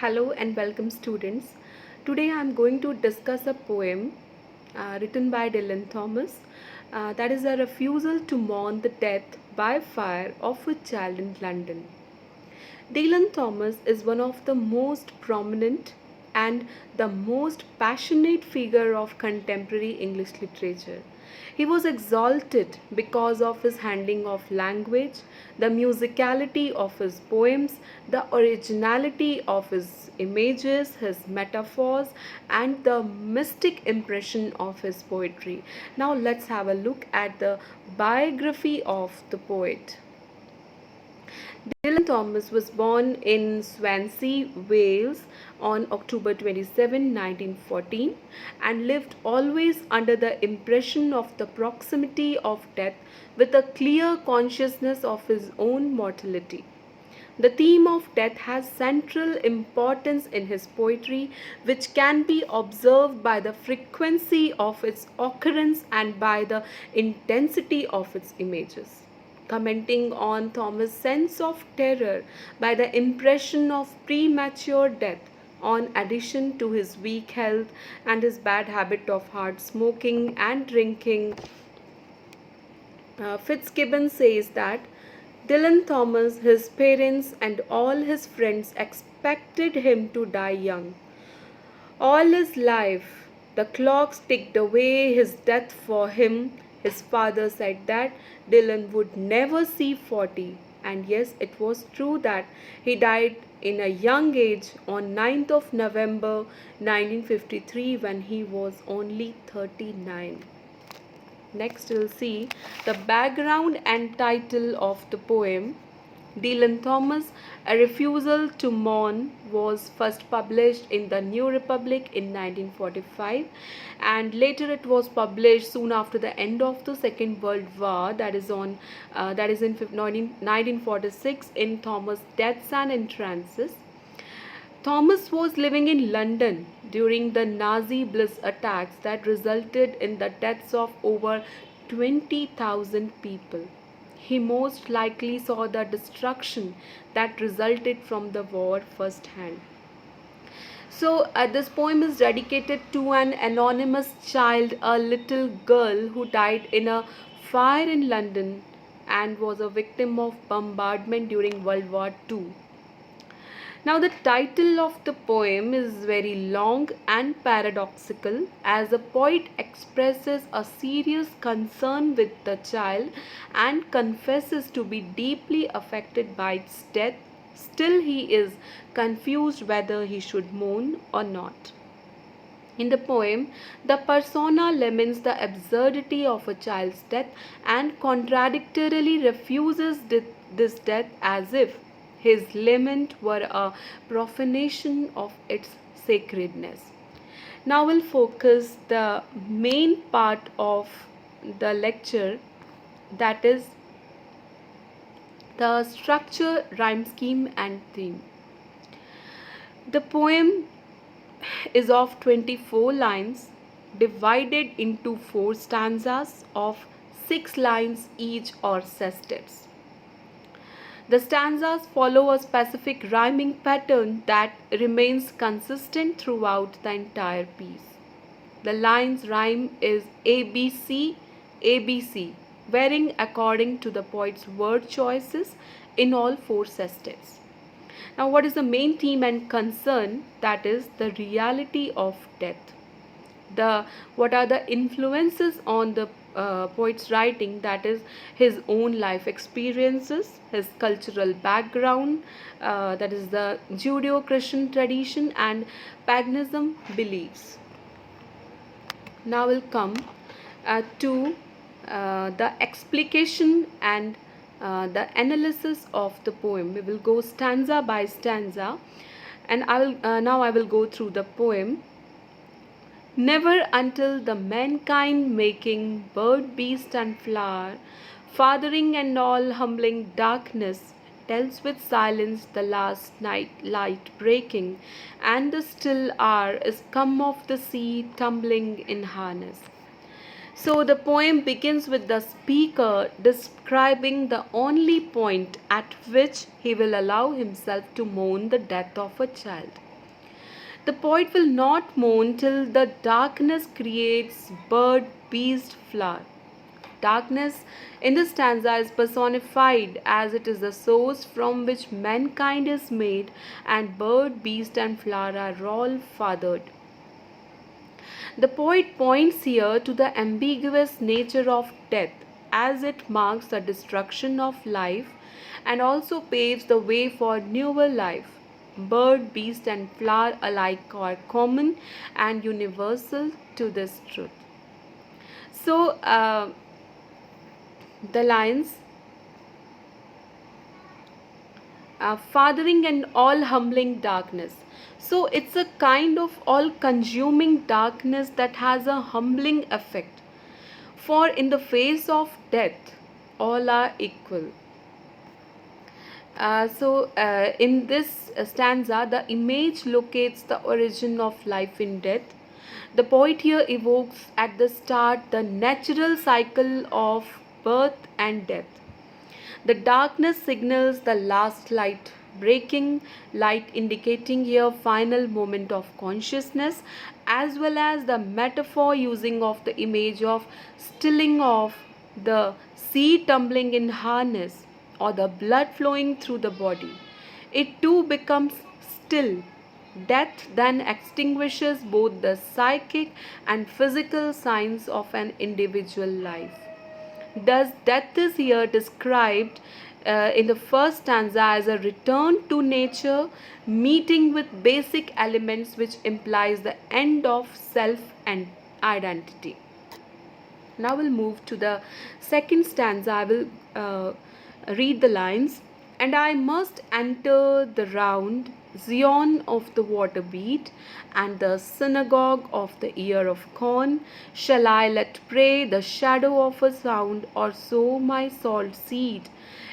Hello and welcome students. Today I am going to discuss a poem written by Dylan Thomas, that is a refusal to mourn the death by fire of a child in London. Dylan Thomas is one of the most prominent and the most passionate figure of contemporary English literature. He was exalted because of his handling of language, the musicality of his poems, the originality of his images, his metaphors, and the mystic impression of his poetry. Now let's have a look at the biography of the poet. Dylan Thomas was born in Swansea, Wales on October 27, 1914 and lived always under the impression of the proximity of death with a clear consciousness of his own mortality. The theme of death has central importance in his poetry, which can be observed by the frequency of its occurrence and by the intensity of its images. Commenting on Thomas' sense of terror by the impression of premature death, on addition to his weak health and his bad habit of hard smoking and drinking, Fitzgibbon says that Dylan Thomas, his parents, and all his friends expected him to die young. All his life, the clocks ticked away his death for him. His father said that Dylan would never see 40. And yes, it was true that he died in a young age on 9th of November 1953 when he was only 39. Next, we'll see the background and title of the poem. Dylan Thomas, A Refusal to Mourn, was first published in the New Republic in 1945 and later it was published soon after the end of the Second World War, that is in 1946 in Thomas' Deaths and Entrances. Thomas was living in London during the Nazi Blitz attacks that resulted in the deaths of over 20,000 people. He most likely saw the destruction that resulted from the war firsthand. So, this poem is dedicated to an anonymous child, a little girl who died in a fire in London and was a victim of bombardment during World War II. Now, the title of the poem is very long and paradoxical, as the poet expresses a serious concern with the child and confesses to be deeply affected by its death. Still, he is confused whether he should mourn or not. In the poem, the persona laments the absurdity of a child's death and contradictorily refuses this death as if his lament were a profanation of its sacredness. Now we'll focus the main part of the lecture, that is the structure, rhyme scheme and theme. The poem is of 24 lines divided into 4 stanzas of 6 lines each or sestets. The stanzas follow a specific rhyming pattern that remains consistent throughout the entire piece. The lines rhyme is ABC, ABC, varying according to the poet's word choices in all 4 sestets. Now, what is the main theme and concern? That is the reality of death. What are the influences on the poet's writing? That is his own life experiences, his cultural background, that is the Judeo-Christian tradition and paganism beliefs. Now we'll come to the explication and the analysis of the poem. We will go stanza by stanza, and now I will go through the poem. Never until the mankind making bird, beast and flower, fathering and all humbling darkness, tells with silence the last night light breaking, and the still hour is come of the sea tumbling in harness. So the poem begins with the speaker describing the only point at which he will allow himself to mourn the death of a child. The poet will not mourn till the darkness creates bird, beast, flower. Darkness in this stanza is personified as it is the source from which mankind is made, and bird, beast, and flower are all fathered. The poet points here to the ambiguous nature of death, as it marks the destruction of life and also paves the way for newer life. Bird, beast, and flower alike are common and universal to this truth. So, the lines, fathering and all humbling darkness. So it's a kind of all consuming darkness that has a humbling effect. For in the face of death, all are equal. In this stanza, the image locates the origin of life in death. The poet here evokes at the start the natural cycle of birth and death. The darkness signals the last light breaking, light indicating here final moment of consciousness, as well as the metaphor using of the image of stilling of the sea tumbling in harness or the blood flowing through the body. It too becomes still. Death then extinguishes both the psychic and physical signs of an individual life. Thus, death is here described in the first stanza as a return to nature, meeting with basic elements, which implies the end of self and identity. Now we'll move to the second stanza. I will read the lines. And I must enter the round Zion of the water beat, and the synagogue of the ear of corn. Shall I let pray the shadow of a sound, or sow my salt seed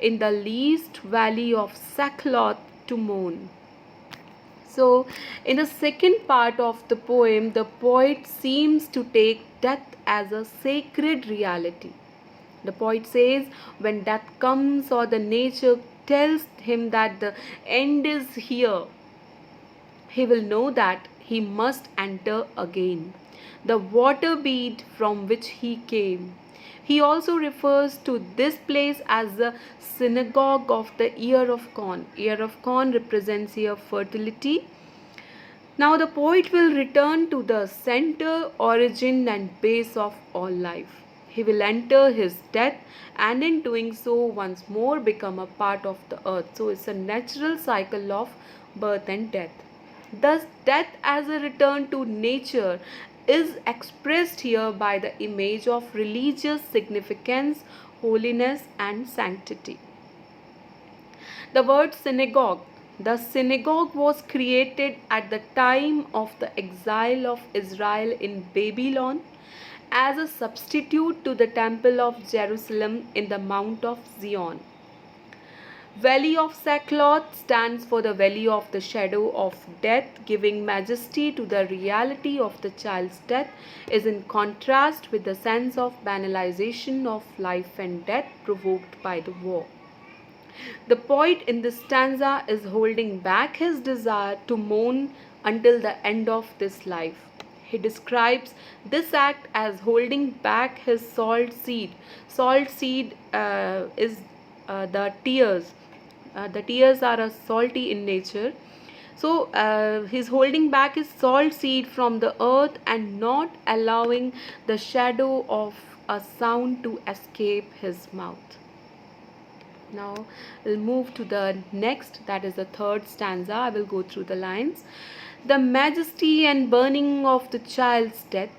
in the least valley of sackcloth to mourn? So, in the second part of the poem, the poet seems to take death as a sacred reality. The poet says, when death comes or the nature tells him that the end is here, he will know that he must enter again the water bead from which he came. He also refers to this place as the synagogue of the ear of corn. Ear of corn represents here fertility. Now the poet will return to the center, origin, and base of all life. He will enter his death, and in doing so once more become a part of the earth. So it's a natural cycle of birth and death. Thus, death as a return to nature is expressed here by the image of religious significance, holiness, and sanctity. The word synagogue. The synagogue was created at the time of the exile of Israel in Babylon as a substitute to the temple of Jerusalem in the Mount of Zion. Valley of Sackcloth stands for the valley of the shadow of death, giving majesty to the reality of the child's death, is in contrast with the sense of banalization of life and death provoked by the war. The poet in this stanza is holding back his desire to mourn until the end of this life. He describes this act as holding back his salt seed. Salt seed is the tears. The tears are salty in nature. So he's holding back his salt seed from the earth and not allowing the shadow of a sound to escape his mouth. Now we'll move to the next, that is the third stanza. I will go through the lines. The majesty and burning of the child's death,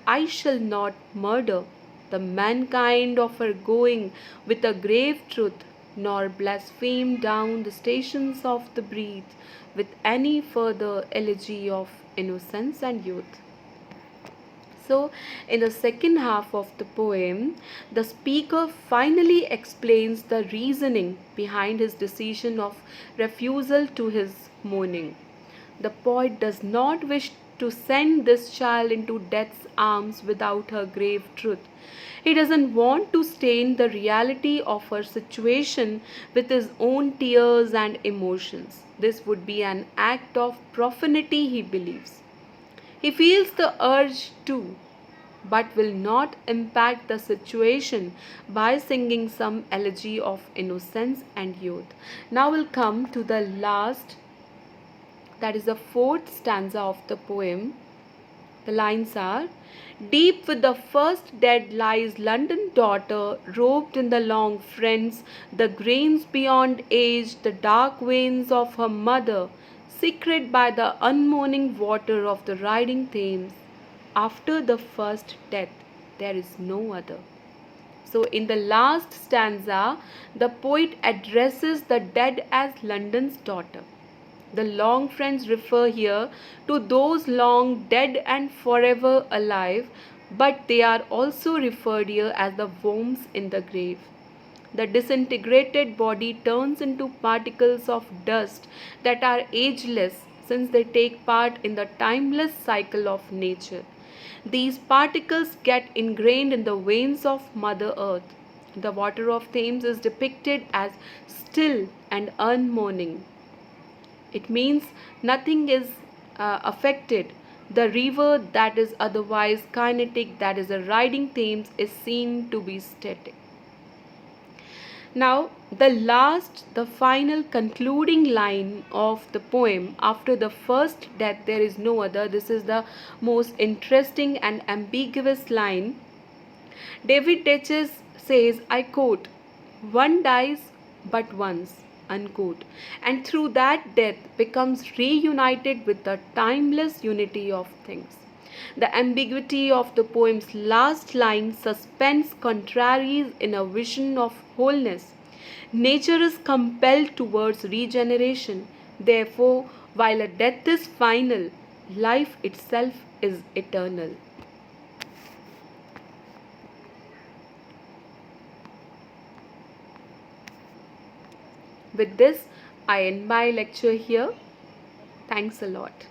I shall not murder the mankind of her going with a grave truth, nor blaspheme down the stations of the breath with any further elegy of innocence and youth. So, in the second half of the poem, the speaker finally explains the reasoning behind his decision of refusal to his mourning. The poet does not wish to send this child into death's arms without her grave truth. He doesn't want to stain the reality of her situation with his own tears and emotions. This would be an act of profanity, he believes. He feels the urge to, but will not impact the situation by singing some elegy of innocence and youth. Now we'll come to the last, that is the fourth stanza of the poem. The lines are: deep with the first dead lies London daughter, robed in the long friends, the grains beyond age, the dark veins of her mother, secret by the unmourning water of the riding Thames. After the first death, there is no other. So, in the last stanza, the poet addresses the dead as London's daughter. The long friends refer here to those long dead and forever alive, but they are also referred here as the worms in the grave. The disintegrated body turns into particles of dust that are ageless since they take part in the timeless cycle of nature. These particles get ingrained in the veins of Mother Earth. The water of Thames is depicted as still and unmourning. It means nothing is affected. The river that is otherwise kinetic, that is a riding Thames, is seen to be static. Now, the final concluding line of the poem, after the first death there is no other. This is the most interesting and ambiguous line. David Deutsch says, I quote, one dies but once, unquote, and through that death becomes reunited with the timeless unity of things. The ambiguity of the poem's last line suspends contraries in a vision of wholeness. Nature is compelled towards regeneration. Therefore, while a death is final, life itself is eternal. With this, I end my lecture here. Thanks a lot.